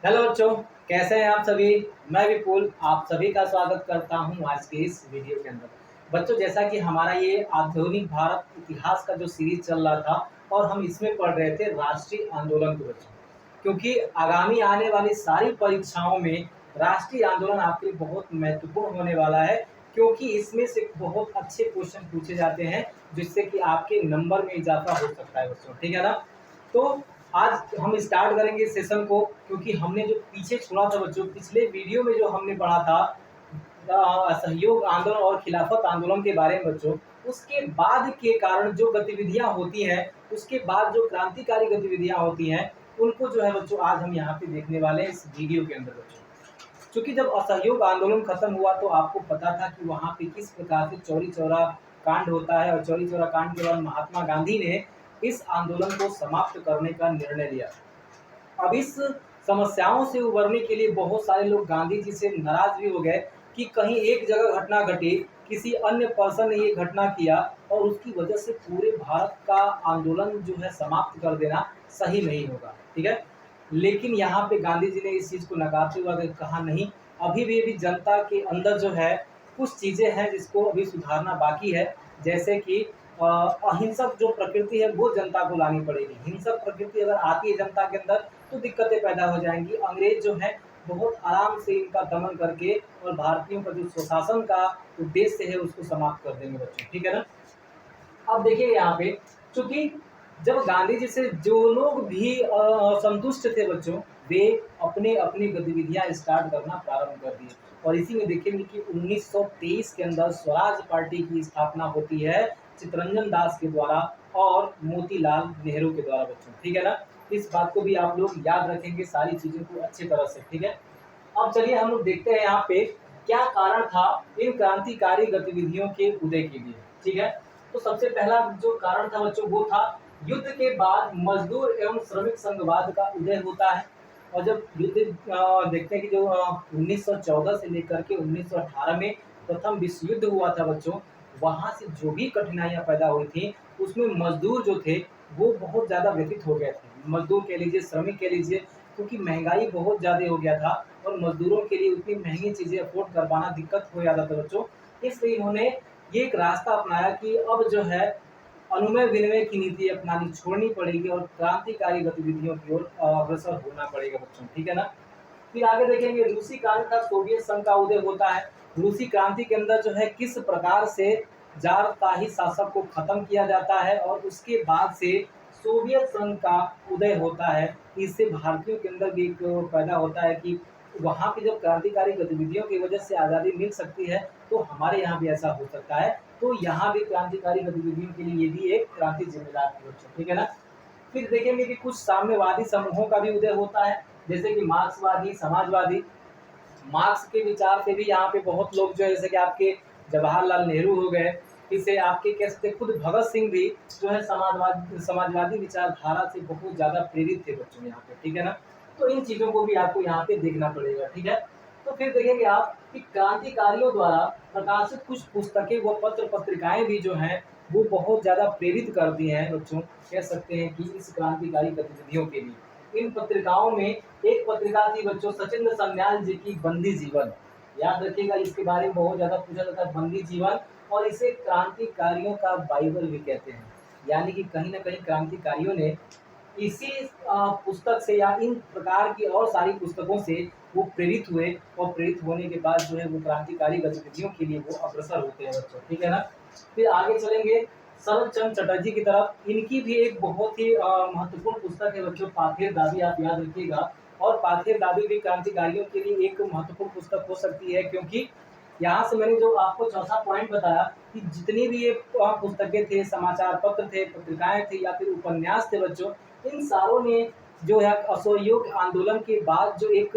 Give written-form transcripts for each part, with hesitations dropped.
Hello बच्चों, कैसे हैं आप सभी। मैं विपुल आप सभी का स्वागत करता हूं आज के इस वीडियो के अंदर। बच्चों, जैसा कि हमारा ये आधुनिक भारत इतिहास का जो सीरीज चल रहा था और हम इसमें पढ़ रहे थे राष्ट्रीय आंदोलन के बच्चों, क्योंकि आगामी आने वाली सारी परीक्षाओं में राष्ट्रीय आंदोलन आपके लिए बहुत महत्वपूर्ण होने वाला है, क्योंकि इसमें से बहुत अच्छे क्वेश्चन पूछे जाते हैं जिससे कि आपके नंबर में इजाफा हो सकता है बच्चों। ठीक है ना। तो आज हम स्टार्ट करेंगे इस सेशन को, क्योंकि हमने जो पीछे छोड़ा था बच्चों, पिछले वीडियो में जो हमने पढ़ा था असहयोग आंदोलन और खिलाफत आंदोलन के बारे में बच्चों, उसके बाद के कारण जो गतिविधियां होती हैं, उसके बाद जो क्रांतिकारी गतिविधियां होती हैं, उनको जो है बच्चों आज हम यहाँ पे देखने वाले हैं इस वीडियो के अंदर बच्चों। क्योंकि जब असहयोग आंदोलन खत्म हुआ तो आपको पता था कि वहाँ पे किस प्रकार से चौरी चौरा कांड होता है, और चौरी चौरा कांड के बाद महात्मा गांधी ने इस आंदोलन को समाप्त करने का निर्णय लिया। अब इस समस्याओं से उबरने के लिए बहुत सारे लोग गांधी जी से नाराज भी हो गए कि कहीं एक जगह घटना घटी, किसी अन्य पर्सन ने ये घटना किया और उसकी वजह से पूरे भारत का आंदोलन जो है समाप्त कर देना सही नहीं होगा। ठीक है। लेकिन यहाँ पे गांधी जी ने इस चीज़ को नकारते हुए कहा नहीं, अभी भी जनता के अंदर जो है कुछ चीज़ें हैं जिसको अभी सुधारना बाकी है। जैसे कि अहिंसक जो प्रकृति है वो जनता को लानी पड़ेगी। हिंसक प्रकृति अगर आती है जनता के अंदर तो दिक्कतें पैदा हो जाएंगी। अंग्रेज जो है बहुत आराम से इनका दमन करके और भारतीयों का जो स्वशासन का उद्देश्य है उसको समाप्त कर देंगे बच्चों। ठीक है ना। अब देखिए यहाँ पे, चूंकि जब गांधी जी से जो लोग भी संतुष्ट थे बच्चों, वे अपने अपनी गतिविधियां स्टार्ट करना प्रारंभ कर दिए। और इसी में देखेंगे कि 1923 के अंदर स्वराज पार्टी की स्थापना होती है चित्तरंजन दास के द्वारा और मोतीलाल नेहरू के द्वारा बच्चों। ठीक है ना। इस बात को भी आप लोग याद रखेंगे, सारी चीजों को अच्छी तरह से। ठीक है। अब चलिए हम लोग देखते हैं यहाँ पे क्या कारण था इन क्रांतिकारी गतिविधियों के उदय के लिए। ठीक है। तो सबसे पहला जो कारण था बच्चों वो था युद्ध के बाद मजदूर एवं श्रमिक संघवाद का उदय होता है। और जब युद्ध देखते हैं कि जो 1914 से लेकर के 1918 में प्रथम विश्व युद्ध हुआ था बच्चों, वहां से जो भी कठिनाइयां पैदा हुई थी उसमें मजदूर जो थे वो बहुत ज्यादा व्यथित हो गए थे। मजदूर कह लीजिए, श्रमिक कह लीजिए, क्योंकि महंगाई बहुत ज्यादा हो गया था और मजदूरों के लिए उतनी महंगी चीजें अफोर्ड कर पाना दिक्कत हो जाता था बच्चों। इसलिए इन्होंने ये एक रास्ता अपनाया कि अब जो है अनुमय विनिमय की नीति अपनानी छोड़नी पड़ेगी और क्रांतिकारी गतिविधियों की ओर अग्रसर होना पड़ेगा बच्चों। ठीक है ना। फिर आगे देखेंगे रूसी क्रांति का सोवियत संघ का उदय होता है। रूसी क्रांति के अंदर जो है किस प्रकार से जारशाही शासक को खत्म किया जाता है और उसके बाद से सोवियत संघ का उदय होता है। इससे भारतीयों के अंदर भी एक पैदा होता है कि वहाँ की जब क्रांतिकारी गतिविधियों की वजह से आज़ादी मिल सकती है तो हमारे यहाँ भी ऐसा हो सकता है। तो यहाँ भी क्रांतिकारी गतिविधियों के लिए ये भी एक क्रांति जिम्मेदार थी बच्चों। ठीक है ना। फिर देखेंगे कि कुछ साम्यवादी समूहों का भी उदय होता है, जैसे कि मार्क्सवादी, समाजवादी। मार्क्स के विचार से भी यहाँ पे बहुत लोग जो है, जैसे कि आपके जवाहरलाल नेहरू हो गए, इसे आपके कह सकते खुद भगत सिंह भी जो है समाजवादी विचारधारा से बहुत ज्यादा प्रेरित थे बच्चों यहाँ पे। ठीक है ना। तो इन चीजों को भी आपको यहाँ पे देखना पड़ेगा। ठीक है। तो फिर देखेंगे आप कि क्रांतिकारियों द्वारा प्रकाशित कुछ पुस्तकें व पत्र पत्रिकाएं भी जो हैं वो बहुत ज्यादा प्रेरित करती हैं बच्चों, कह सकते हैं कि इस क्रांतिकारी गतिविधियों के लिए। इन पत्रिकाओं में एक पत्रिका थी बच्चों सचिंद्र सन्याल जी की बंदी जीवन। याद रखिएगा, इसके बारे में बहुत ज्यादा पूछा जाता है बंदी जीवन, और इसे क्रांतिकारियों का बाइबल भी कहते हैं। यानी कि कहीं ना कहीं क्रांतिकारियों ने इसी पुस्तक से या इन प्रकार की और सारी पुस्तकों से वो प्रेरित हुए और प्रेरित होने के बाद जो है वो क्रांतिकारी गतिविधियों के लिए वो अग्रसर होते हैं बच्चों। ठीक है ना। फिर आगे चलेंगे शरद चंद्र चटर्जी की तरफ। इनकी भी एक बहुत ही महत्वपूर्ण पुस्तक है बच्चों पाथेर दाबी, आप याद रखिएगा। और पाथेर दाबी भी क्रांतिकारियों के लिए एक महत्वपूर्ण पुस्तक हो सकती है, क्योंकि यहाँ से मैंने जो आपको चौथा पॉइंट बताया कि जितनी भी ये पुस्तकें थे, समाचार पत्र थे, पत्रिकाएं थी या फिर उपन्यास थे बच्चों, इन सारों ने जो है असहयोग आंदोलन के बाद जो एक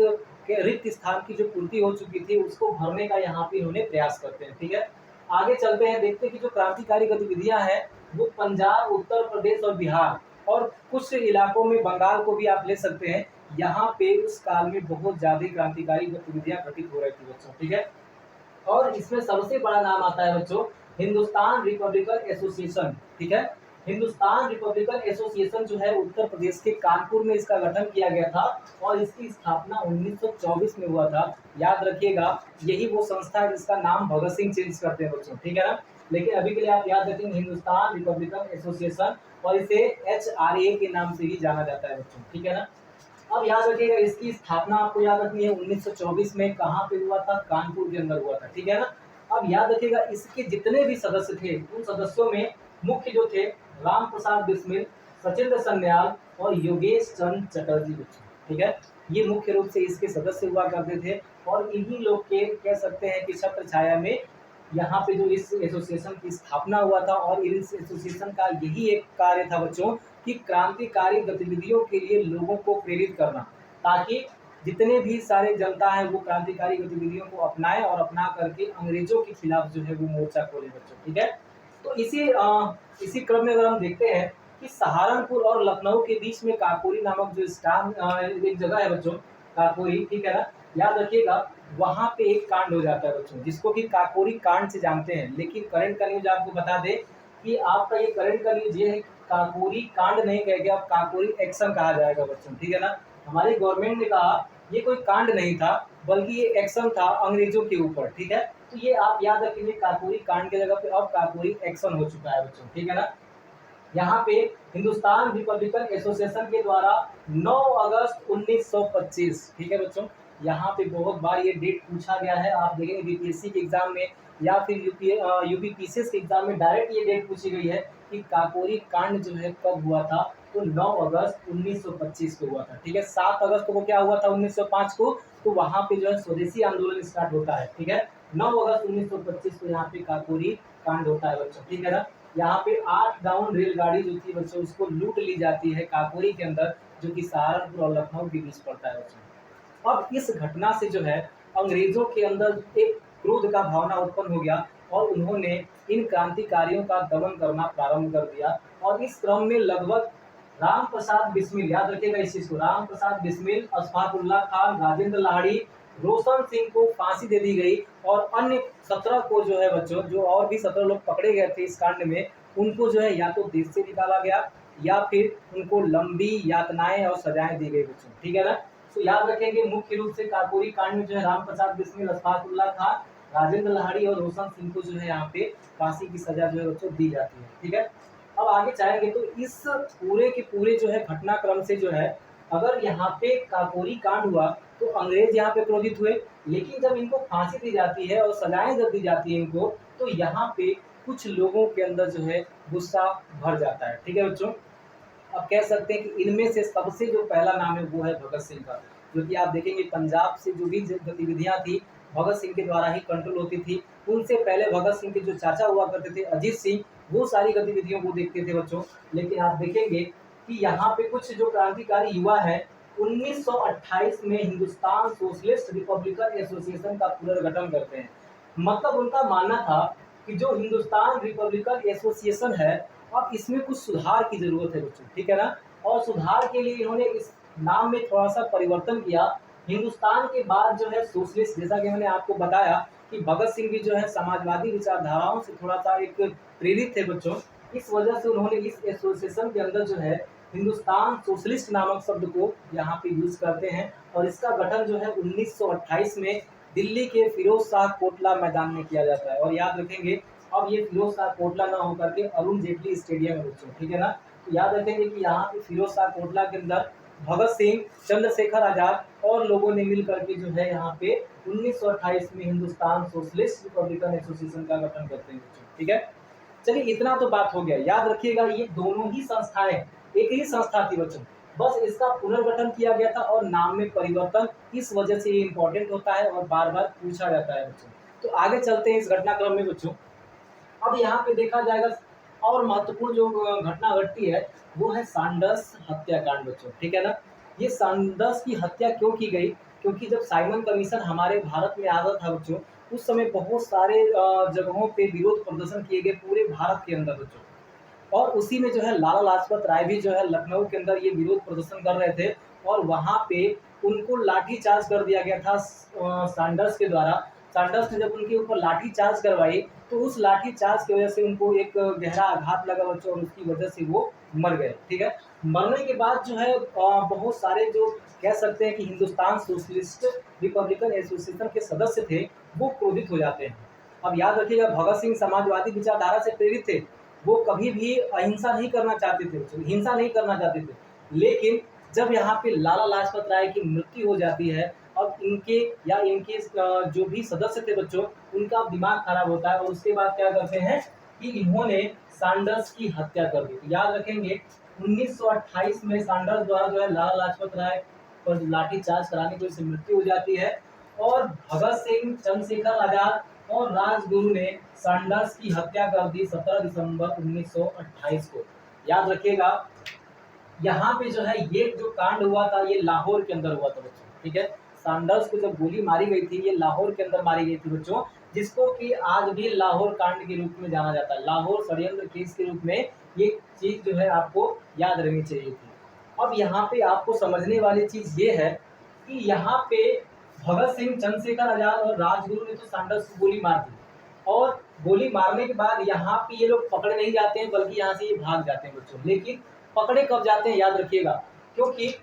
रिक्त स्थान की जो पूर्ति हो चुकी थी उसको भरने का यहाँ पे इन्होंने प्रयास करते हैं। ठीक है। आगे चलते हैं, देखते हैं कि जो क्रांतिकारी गतिविधियां हैं वो पंजाब, उत्तर प्रदेश और बिहार और कुछ इलाकों में बंगाल को भी आप ले सकते हैं। यहाँ पे उस काल में बहुत ज्यादा क्रांतिकारी गतिविधियां घटित हो रही थी बच्चों। ठीक है। और इसमें सबसे बड़ा नाम आता है बच्चों हिंदुस्तान रिपब्लिकन एसोसिएशन। ठीक है। हिंदुस्तान रिपब्लिकन एसोसिएशन जो है उत्तर प्रदेश के कानपुर में इसका गठन किया गया था और इसकी स्थापना 1924 में हुआ था। याद रखिएगा, यही वो संस्था है जिसका नाम भगत सिंह चेंज करते हैं बच्चों, ठीक है ना। लेकिन अभी के लिए आप याद रखेंगे हिंदुस्तान रिपब्लिकन एसोसिएशन, और इसे HRA के नाम से ही जाना जाता है बच्चों, ठीक है ना। अब याद रखिएगा, इसकी स्थापना आपको याद रखनी है 1924 में कहाँ पे हुआ था, कानपुर के अंदर हुआ था, ठीक है ना। अब याद रखिएगा, इसके जितने भी सदस्य थे उन सदस्यों में मुख्य जो थे राम प्रसाद बिस्मिल, सचिंद्र सन्याल और योगेश चंद चटर्जी बच्चों, ठीक है। ये मुख्य रूप से इसके सदस्य हुआ करते थे और इन्हीं लोग के कह सकते हैं कि छत्र छाया में यहाँ पे जो इस एसोसिएशन की स्थापना हुआ था, और इस एसोसिएशन का यही एक कार्य था बच्चों कि क्रांतिकारी गतिविधियों के लिए लोगों को प्रेरित करना, ताकि जितने भी सारे जनता है वो क्रांतिकारी गतिविधियों को अपनाएं और अपना करके अंग्रेजों के खिलाफ जो है वो मोर्चा खोले बच्चों, ठीक है। तो इसी क्रम में अगर हम देखते हैं कि सहारनपुर और लखनऊ के बीच में काकोरी नामक जो स्थान एक जगह है बच्चों, काकोरी, ठीक है ना। याद रखिएगा, वहां पे एक कांड हो जाता है बच्चों जिसको कि काकोरी कांड से जानते हैं, लेकिन करंट का न्यूज आपको बता दे कि आपका ये करंट का न्यूज ये है, काकोरी कांड नहीं कह के अब काकोरी एक्शन कहा जाएगा बच्चों, ठीक है ना। हमारी गवर्नमेंट ने कहा ये कोई कांड नहीं था बल्कि ये एक्शन था अंग्रेजों के ऊपर, ठीक है। तो ये आप याद रखेंगे, काकोरी कांड की जगह पे अब काकोरी एक्शन हो चुका है बच्चों, ठीक है ना। यहाँ पे हिंदुस्तान रिपब्लिकन एसोसिएशन के द्वारा 9 अगस्त 1925, ठीक है बच्चों। यहाँ पे बहुत बार ये डेट पूछा गया है, आप देखेंगे बीपीएससी के एग्जाम में या फिर यूपी पीसीएस के एग्जाम में डायरेक्ट ये डेट पूछी गई है कि काकोरी कांड जो है कब हुआ था, तो 9 अगस्त 1925 को हुआ था, ठीक है। 7 अगस्त को क्या हुआ था 1905 को, तो वहाँ पे जो है स्वदेशी आंदोलन स्टार्ट होता है, ठीक है। 9 अगस्त 1925 को यहाँ पे काकोरी कांड होता है बच्चों, ठीक है ना। यहाँ पे 8 डाउन रेलगाड़ी जो थी बच्चों उसको लूट ली जाती है काकोरी के अंदर, जो कि सहारनपुर और लखनऊ के बीच पड़ता है बच्चों। अब इस घटना से जो है अंग्रेजों के अंदर एक क्रोध का भावना उत्पन्न हो गया और उन्होंने इन क्रांतिकारियों का दमन करना प्रारंभ कर दिया। और इस क्रम में लगभग राम प्रसाद बिस्मिल, याद रखिएगा इस चीज को, राम प्रसाद बिस्मिल, अशफाकुल्ला खान, राजेंद्र लाहिड़ी, रोशन सिंह को फांसी दे दी गई और अन्य 17 को जो है बच्चों, जो और भी 17 लोग पकड़े गए थे इस कांड में, उनको जो है या तो देश से निकाला गया या फिर उनको लंबी यातनाएं और सजाएं दी गई बच्चों, ठीक है ना। तो याद रखेंगे मुख्य रूप से काकोरी कांड में जो है राम प्रसाद बिस्मिल, अशफाकुल्ला खान, राजेंद्र लाहिड़ी और रोशन सिंह को जो है यहाँ पे फांसी की सजा जो है बच्चों दी जाती है, ठीक है। अब आगे चाहेंगे तो इस पूरे के पूरे जो है घटनाक्रम से जो है, अगर यहाँ पे काकोरी कांड हुआ तो अंग्रेज यहाँ पे क्रोधित हुए, लेकिन जब इनको फांसी दी जाती है और सजाएं जब दी जाती है इनको, तो यहाँ पे कुछ लोगों के अंदर जो है गुस्सा भर जाता है, ठीक है बच्चों। अब कह सकते हैं कि इनमें से सबसे जो पहला नाम है वो है भगत सिंह का, जो कि आप देखेंगे पंजाब से जो भी गतिविधियां थी भगत सिंह के द्वारा ही कंट्रोल होती थी। उनसे पहले भगत सिंह के जो चाचा हुआ करते थे अजीत सिंह, वो सारी गतिविधियों को देखते थे बच्चों। लेकिन आप देखेंगे कि यहाँ पे कुछ जो क्रांतिकारी युवा है 1928 में हिंदुस्तान सोशलिस्ट रिपब्लिकन एसोसिएशन का पुनर्गठन करते हैं। मतलब उनका मानना था कि जो हिंदुस्तान रिपब्लिकन एसोसिएशन है अब इसमें कुछ सुधार की जरूरत है बच्चों, ठीक है ना। और सुधार के लिए इन्होंने इस नाम में थोड़ा सा परिवर्तन किया। हिंदुस्तान के बाद जो है सोशलिस्ट, जैसा कि मैंने आपको बताया कि भगत सिंह भी जो है समाजवादी विचारधाराओं से थोड़ा सा एक प्रेरित थे बच्चों। इस वजह से उन्होंने इस एसोसिएशन के अंदर जो है हिंदुस्तान सोशलिस्ट नामक शब्द को यहाँ पे यूज करते हैं। और इसका गठन जो है 1928 में दिल्ली के फिरोज शाह कोटला मैदान में किया जाता है। और याद रखेंगे अब ये फिरोज शाह कोटला ना होकर के अरुण जेटली स्टेडियम है बच्चों, ठीक है ना। तो याद रखेंगे कि यहाँ पे फिरोज शाह कोटला के अंदर भगत सिंह, चंद्रशेखर आजाद और लोगों ने मिल करके जो है यहाँ पे 1928 में हिंदुस्तान सोशलिस्ट रिपब्लिकन एसोसिएशन का गठन करते हैं बच्चों, ठीक है। चलिए इतना तो बात हो गया। याद रखिएगा ये दोनों ही संस्थाएं एक ही संस्था थी बच्चों, बस इसका पुनर्गठन किया गया था और नाम में परिवर्तन, इस वजह से ये इंपॉर्टेंट होता है और बार बार पूछा जाता है बच्चों। तो आगे चलते हैं इस घटनाक्रम में बच्चों। अब यहाँ पे देखा जाएगा और महत्वपूर्ण जो घटना घटती है वो है सैंडर्स हत्याकांड बच्चों, ठीक है ना। ये सैंडर्स की हत्या क्यों की गई, क्योंकि जब साइमन कमीशन हमारे भारत में आया था बच्चों, उस समय बहुत सारे जगहों पे विरोध प्रदर्शन किए गए पूरे भारत के अंदर बच्चों। और उसी में जो है लाला लाजपत राय भी जो है लखनऊ के अंदर ये विरोध प्रदर्शन कर रहे थे और वहाँ पे उनको लाठीचार्ज कर दिया गया था सैंडर्स के द्वारा। सैंडर्स ने जब उनके ऊपर लाठी चार्ज करवाई तो उस लाठी चार्ज की वजह से उनको एक गहरा आघात लगा बच्चों, और उसकी वजह से वो मर गए। ठीक है, मरने के बाद जो है बहुत सारे जो कह सकते हैं कि हिंदुस्तान सोशलिस्ट रिपब्लिकन एसोसिएशन के सदस्य थे वो क्रोधित हो जाते हैं। अब याद रखिएगा, भगत सिंह समाजवादी विचारधारा से प्रेरित थे, वो कभी भी अहिंसा नहीं करना चाहते थे, हिंसा नहीं करना चाहते थे। लेकिन जब यहाँ पे लाला लाजपत राय की मृत्यु हो जाती है, अब इनके या इनके जो भी सदस्य थे बच्चों, उनका दिमाग खराब होता है और उसके बाद क्या करते हैं कि इन्होंने सैंडर्स की हत्या कर दी। याद रखेंगे 1928 में सैंडर्स द्वारा जो है लाला लाजपत राय पर लाठी चार्ज कराने की वजह से मृत्यु हो जाती है, और भगत सिंह, चंद्रशेखर आजाद और राजगुरु ने सैंडर्स की हत्या कर दी 17 दिसंबर 1928 को। याद रखिएगा, यहाँ पे जो है ये जो कांड हुआ था ये लाहौर के अंदर हुआ था बच्चों। ठीक है, सैंडर्स को जब गोली मारी गई थी ये लाहौर के अंदर मारी गई थी बच्चों, जिसको कि आज भी लाहौर कांड के रूप में जाना जाता है, लाहौर षड्यंत्र केस के रूप में ये चीज जो है आपको याद रहनी चाहिए थी। अब यहाँ पे आपको समझने वाली चीज ये है कि यहाँ पे भगत सिंह, चंद्रशेखर आजाद और राजगुरु ने तो सैंडर्स को गोली मार दी, और गोली मारने के बाद यहाँ पे ये लोग पकड़े नहीं जाते हैं, बल्कि यहाँ से ये भाग जाते हैं बच्चों। लेकिन पकड़े कब जाते हैं याद रखिएगा, क्योंकि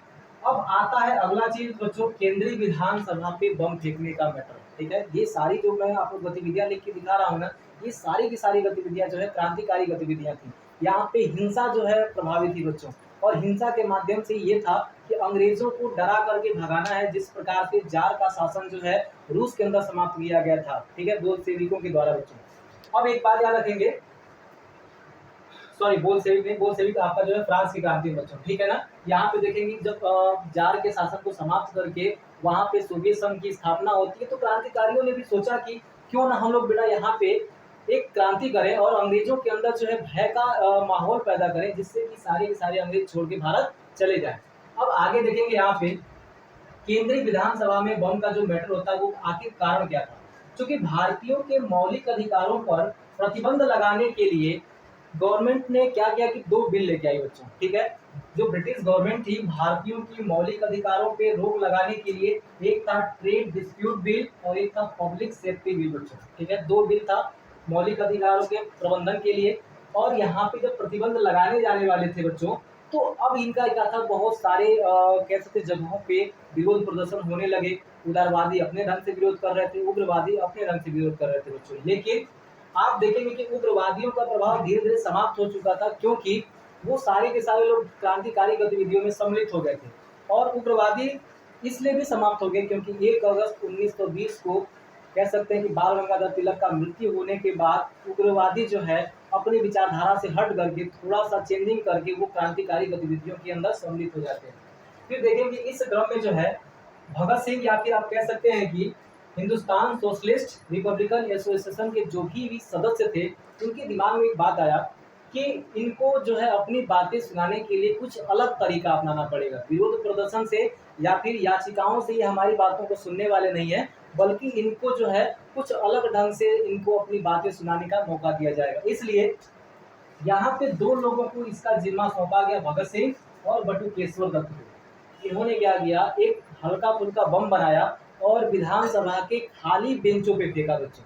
अब आता है अगला चीज बच्चों, केंद्रीय विधानसभा पे बम फेंकने का मैटर। ठीक है, ये सारी जो मैं आपको गतिविधियां लिख के दिखा रहा हूँ ना, ये सारी की सारी गतिविधियां जो है क्रांतिकारी गतिविधियां थी। यहाँ पे हिंसा जो है प्रभावित थी बच्चों, और हिंसा के माध्यम से ये था कि अंग्रेजों को डरा करके भगाना है, जिस प्रकार से जार का शासन जो है रूस के अंदर समाप्त किया गया था। ठीक है, बोल्शेविकों के द्वारा बच्चों। अब एक बात याद रखेंगे, सॉरी बोल्शेविक नहीं, बोल्शेविक आपका जो है फ्रांस की क्रांति बच्चों। ठीक है ना, यहाँ पे देखेंगे जब जार के शासन को समाप्त करके वहां पे सोवियत संघ की स्थापना होती है, तो क्रांतिकारियों ने भी सोचा कि क्यों ना हम लोग बेटा यहाँ पे एक क्रांति करें और अंग्रेजों के अंदर जो है भय का माहौल पैदा करें, जिससे कि सारे के सारे अंग्रेज छोड़ के भारत चले जाए। अब आगे देखेंगे यहाँ पे केंद्रीय विधानसभा में बम का जो मैटर होता है वो आखिर कारण क्या था। क्योंकि भारतीयों के मौलिक अधिकारों पर प्रतिबंध लगाने के लिए गवर्नमेंट ने क्या किया कि 2 बिल लेके आई बच्चों। ठीक है, जो ब्रिटिश गवर्नमेंट थी भारतीयों की मौलिक अधिकारों पे रोक लगाने के लिए, एक था ट्रेड डिस्प्यूट बिल और एक था पब्लिक सेफ्टी बिल बच्चों। ठीक है, 2 बिल था मौलिक अधिकारों के प्रबंधन के लिए, और यहाँ पे जब प्रतिबंध लगाने जाने वाले थे बच्चों, तो अब इनका क्या था, बहुत सारे कह सकते जगहों पे विरोध प्रदर्शन होने लगे। उदारवादी अपने ढंग से विरोध कर रहे थे, उग्रवादी अपने ढंग से विरोध कर रहे थे बच्चों। लेकिन आप देखेंगे कि उग्रवादियों का प्रभाव धीरे धीरे समाप्त हो चुका था, क्योंकि वो सारे के सारे लोग क्रांतिकारी गतिविधियों में सम्मिलित हो गए थे। और उग्रवादी इसलिए भी समाप्त हो गए क्योंकि 1 अगस्त 1920 को कह सकते हैं कि बाल गंगाधर तिलक का मृत्यु होने के बाद उग्रवादी जो है अपनी विचारधारा से हट करके थोड़ा सा चेंजिंग करके वो क्रांतिकारी गतिविधियों के अंदर सम्मिलित हो जाते हैं। फिर देखेंगे इस क्रम में जो है भगत सिंह, या फिर आप कह सकते हैं कि हिंदुस्तान सोशलिस्ट रिपब्लिकन एसोसिएशन के जो भी सदस्य थे, उनके दिमाग में एक बात आया कि इनको जो है अपनी बातें सुनाने के लिए कुछ अलग तरीका अपनाना पड़ेगा। विरोध प्रदर्शन से या फिर याचिकाओं से ये हमारी बातों को सुनने वाले नहीं है, बल्कि इनको जो है कुछ अलग ढंग से इनको अपनी बातें सुनाने का मौका दिया जाएगा। इसलिए यहाँ पे 2 लोगों को इसका जिम्मा सौंपा गया, भगत सिंह और बटुकेश्वर दत्त को। इन्होंने क्या किया, एक हल्का फुल्का बम बनाया और विधानसभा के खाली बेंचों पे फेंका बच्चों।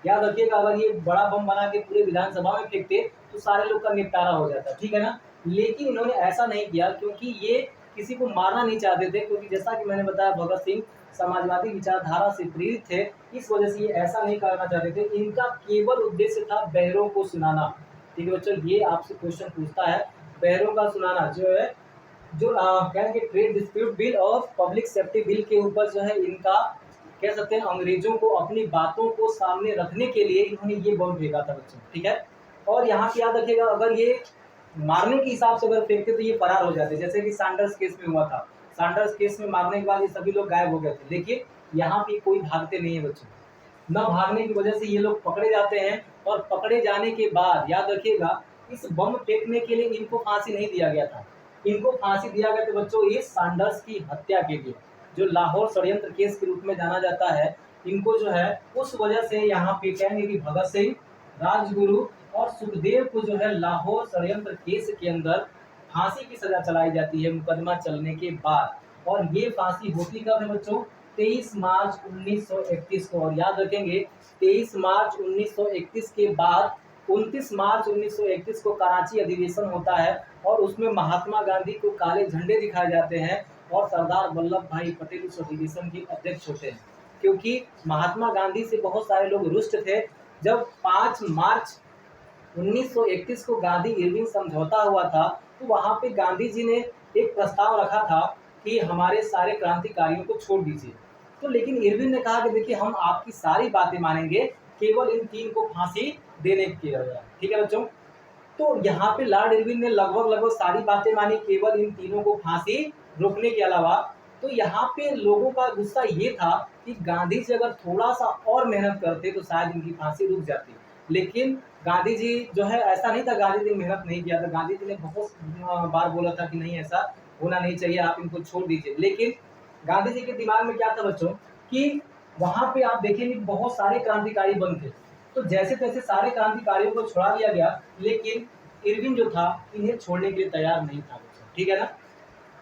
याद रखिएगा, अगर ये बड़ा बम बना के पूरे विधानसभा में फेंकते तो सारे लोग का निपटारा हो जाता, ठीक है ना। लेकिन इन्होंने ऐसा नहीं किया क्योंकि ये किसी को मारना नहीं चाहते थे, क्योंकि जैसा कि मैंने बताया भगत सिंह समाजवादी विचारधारा से प्रेरित थे, इस वजह से ये ऐसा नहीं करना चाहते थे। इनका केवल उद्देश्य था बहरों को सुनाना। ठीक है बच्चों, ये आपसे क्वेश्चन पूछता है, बहरों का सुनाना जो है, जो कहेंगे ट्रेड डिस्प्यूट बिल और पब्लिक सेफ्टी बिल के ऊपर जो है इनका कह सकते हैं अंग्रेजों को अपनी बातों को सामने रखने के लिए इन्होंने ये बम फेंका था बच्चों। ठीक है, और यहाँ पे याद रखिएगा, अगर ये मारने के हिसाब से अगर फेंकते तो ये फरार हो जाते, जैसे कि सैंडर्स केस में हुआ था। सैंडर्स केस में मारने के बाद ये सभी लोग गायब हो गए थे, लेकिन यहाँ पे कोई भागते नहीं है बच्चों। न भागने की वजह से ये लोग पकड़े जाते हैं, और पकड़े जाने के बाद याद रखिएगा इस बम फेंकने के लिए इनको फांसी नहीं दिया गया था। इनको फांसी दिया गया था बच्चों ये सैंडर्स की हत्या के लिए, जो लाहौर षड्यंत्र केस के रूप में जाना जाता है। इनको जो है उस वजह से यहाँ पे कहेंगे कि भगत सिंह, राजगुरु और सुखदेव को जो है लाहौर षड्यंत्र केस के अंदर फांसी की सजा चलाई जाती है मुकदमा चलने के बाद। और ये फांसी होती कब है बच्चों, 23 मार्च 1931 को। और याद रखेंगे 23 मार्च 1931 के बाद 29 मार्च 1931 को कराची अधिवेशन होता है और उसमें महात्मा गांधी को काले झंडे दिखाए जाते हैं और सरदार वल्लभ भाई पटेल उस अधिवेशन के अध्यक्ष होते हैं। क्योंकि महात्मा गांधी से बहुत सारे लोग रुष्ट थे। जब 5 मार्च 1931 को गांधी इरविन समझौता हुआ था तो वहां पे गांधी जी ने एक प्रस्ताव रखा था कि हमारे सारे क्रांतिकारियों को छोड़ दीजिए। तो लेकिन इरविन ने कहा कि देखिए हम आपकी सारी बातें मानेंगे, केवल इन 3 को फांसी देने की बजाय। ठीक है बच्चों, तो यहाँ पे लॉर्ड इरविन ने लगभग सारी बातें मानी, केवल इन तीनों को फांसी रोकने के अलावा। तो यहाँ पे लोगों का गुस्सा ये था कि गांधी जी अगर थोड़ा सा और मेहनत करते तो शायद इनकी फांसी रुक जाती। लेकिन गांधी जी जो है, ऐसा नहीं था गांधी जी ने मेहनत नहीं किया था, गांधी जी ने बहुत बार बोला था कि नहीं ऐसा होना नहीं चाहिए, आप इनको छोड़ दीजिए। लेकिन गांधी जी के दिमाग में क्या था बच्चों कि वहां पे आप देखेंगे बहुत सारे क्रांतिकारी बंद थे। तो जैसे तैसे सारे क्रांतिकारियों को छुड़ा दिया गया, लेकिन इरविन जो था इन्हें छोड़ने के लिए तैयार नहीं था बच्चों। ठीक है ना।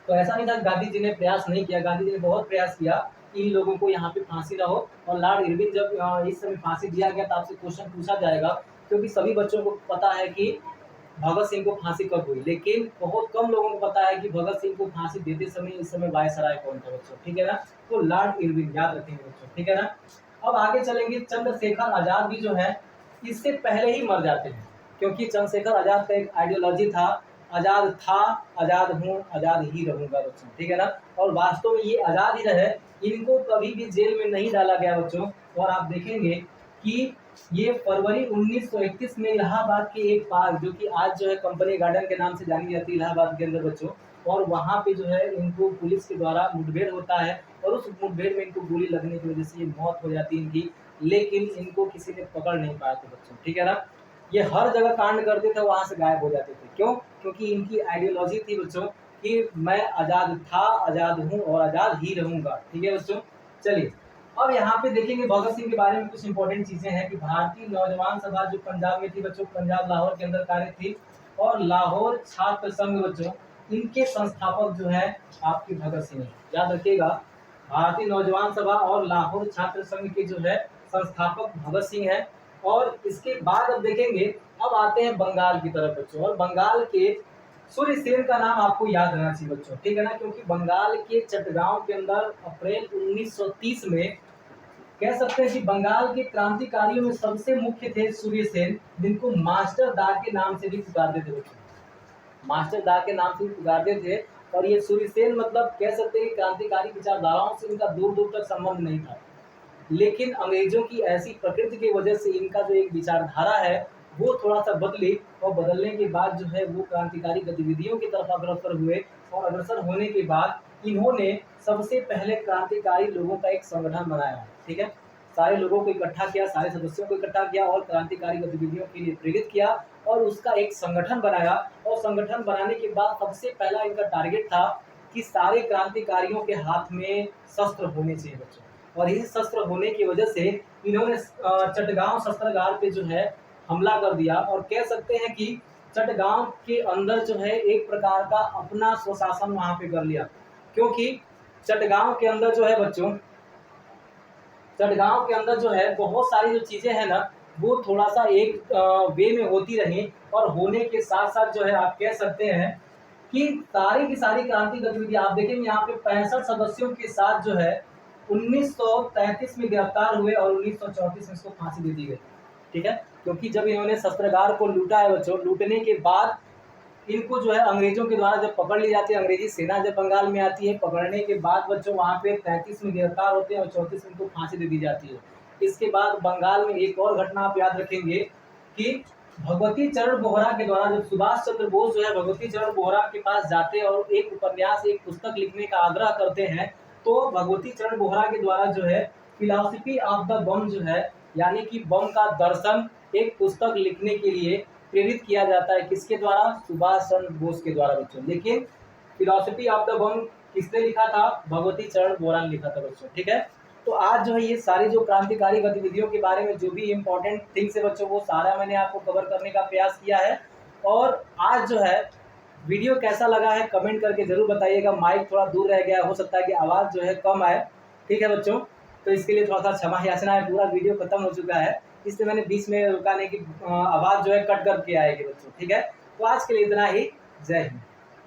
तो ऐसा नहीं था गांधी जी ने प्रयास नहीं किया, गांधी जी ने बहुत प्रयास किया इन लोगों को यहाँ पे फांसी ना हो। और लॉर्ड इरविन जब इस समय फांसी दिया गया तो आपसे क्वेश्चन पूछा जाएगा, क्योंकि सभी बच्चों को पता है कि भगत सिंह को फांसी कब हुई, लेकिन बहुत कम लोगों को पता है कि भगत सिंह को फांसी देते समय इस समय वायसराय कौन था बच्चों। ठीक है ना। तो लॉर्ड इरविन याद रखेंगे बच्चों। ठीक है ना। अब आगे चलेंगे। चंद्रशेखर आजाद भी जो है इससे पहले ही मर जाते हैं, क्योंकि चंद्रशेखर आजाद का एक आइडियोलॉजी था, आजाद था, आजाद हूँ, आजाद ही रहूंगा बच्चों। ठीक है ना। और वास्तव में ये आजाद ही रहे, इनको कभी भी जेल में नहीं डाला गया बच्चों। और आप देखेंगे कि ये फरवरी 1931 में इलाहाबाद के एक पार्क, जो कि आज जो है कंपनी गार्डन के नाम से जानी जाती है इलाहाबाद के अंदर बच्चों, और वहाँ पे जो है इनको पुलिस के द्वारा मुठभेड़ होता है और उस मुठभेड़ में इनको गोली लगने की वजह से ये मौत हो जाती है इनकी। लेकिन इनको किसी ने पकड़ नहीं पाया था बच्चों। ठीक है ना। ये हर जगह कांड करते थे, वहां से गायब हो जाते थे। क्यों? क्योंकि इनकी आइडियोलॉजी थी बच्चों कि मैं आजाद था, आजाद हूँ और आजाद ही रहूंगा। ठीक है बच्चों। चलिए अब यहाँ पे देखेंगे भगत सिंह के बारे में कुछ इंपॉर्टेंट चीजें हैं कि भारतीय नौजवान सभा जो पंजाब में थी बच्चों, पंजाब लाहौर के अंदर कार्य थी, और लाहौर छात्र संघ बच्चों, इनके संस्थापक जो है आपके भगत सिंह। याद रखिएगा, भारतीय नौजवान सभा और लाहौर छात्र संघ के जो है संस्थापक भगत सिंह है। और इसके बाद अब देखेंगे, अब आते हैं बंगाल की तरफ बच्चों, और बंगाल के सूर्य सेन का नाम आपको याद रहना चाहिए बच्चों। ठीक है ना। क्योंकि बंगाल के चटगांव के अंदर अप्रैल 1930 में कह सकते हैं कि बंगाल के क्रांतिकारियों में सबसे मुख्य थे सूर्य सेन, जिनको मास्टर दा के नाम से भी पुकारते थे बच्चों, मास्टर दा के नाम से भी पुकारते थे। और ये सूर्य सेन मतलब कह सकते हैं कि क्रांतिकारी विचारधाराओं से इनका दूर दूर तक संबंध नहीं था, लेकिन अंग्रेजों की ऐसी प्रकृति की वजह से इनका जो एक विचारधारा है वो थोड़ा सा बदली, और बदलने के बाद जो है वो क्रांतिकारी गतिविधियों की तरफ अग्रसर हुए। और अग्रसर होने के बाद इन्होंने सबसे पहले क्रांतिकारी लोगों का एक संगठन बनाया। ठीक है। सारे लोगों को इकट्ठा किया, सारे सदस्यों को इकट्ठा किया और क्रांतिकारी गतिविधियों के लिए प्रेरित किया और उसका एक संगठन बनाया। और संगठन बनाने के बाद सबसे पहला इनका टारगेट था कि सारे क्रांतिकारियों के हाथ में शस्त्र होने चाहिए बच्चों। और इस शस्त्र होने की वजह से इन्होंने चटगांव शस्त्रागार पे जो है हमला कर दिया। और कह सकते हैं कि चटगांव के अंदर जो है एक प्रकार का अपना स्वशासन वहां पे कर लिया, क्योंकि चटगांव के अंदर जो है बच्चों, चटगांव के अंदर जो है बहुत सारी जो चीजें हैं ना वो थोड़ा सा एक वे में होती रही। और होने के साथ साथ जो है आप कह सकते हैं कि सारी की सारी क्रांति गतिविधि आप देखेंगे यहाँ पे 65 सदस्यों के साथ जो है 1933 में गिरफ्तार हुए और 1934 में इसको फांसी दे दी गई। ठीक है। क्योंकि जब इन्होंने शस्त्रागार को लूटा है बच्चों, लूटने के बाद इनको जो है अंग्रेजों के द्वारा जब पकड़ ली जाती है, अंग्रेजी सेना जब बंगाल में आती है, पकड़ने के बाद बच्चों वहाँ पे 33 में गिरफ्तार होते हैं और 34 में इनको फांसी दे दी जाती है। इसके बाद बंगाल में एक और घटना आप याद रखेंगे कि भगवती चरण बोहरा के द्वारा जब सुभाष चंद्र बोस जो है भगवती चरण बोहरा के पास जाते हैं और एक उपन्यास, एक पुस्तक लिखने का आग्रह करते हैं, तो भगवती चरण बोहरा के द्वारा जो है फिलॉसफी ऑफ द बम जो है, यानी कि बम का दर्शन, एक पुस्तक लिखने के लिए प्रेरित किया जाता है। किसके द्वारा? सुभाष चंद्र बोस के द्वारा बच्चों। लेकिन फिलॉसफी ऑफ द बम किसने लिखा था? भगवती चरण बोहरा ने लिखा था बच्चों। ठीक है। तो आज जो है ये सारी जो क्रांतिकारी गतिविधियों के बारे में जो भी इम्पोर्टेंट थिंग्स है बच्चों, वो सारा मैंने आपको कवर करने का प्रयास किया है। और आज जो है वीडियो कैसा लगा है कमेंट करके जरूर बताइएगा। माइक थोड़ा दूर रह गया, हो सकता है कि आवाज़ जो है कम आए, ठीक है बच्चों, तो इसके लिए थोड़ा सा क्षमा याचना है। पूरा वीडियो खत्म हो चुका है, इसलिए मैंने बीच में रुकाने की आवाज़ जो है कट करके आएगी बच्चों। ठीक है, तो आज के लिए इतना ही। जय हिंद।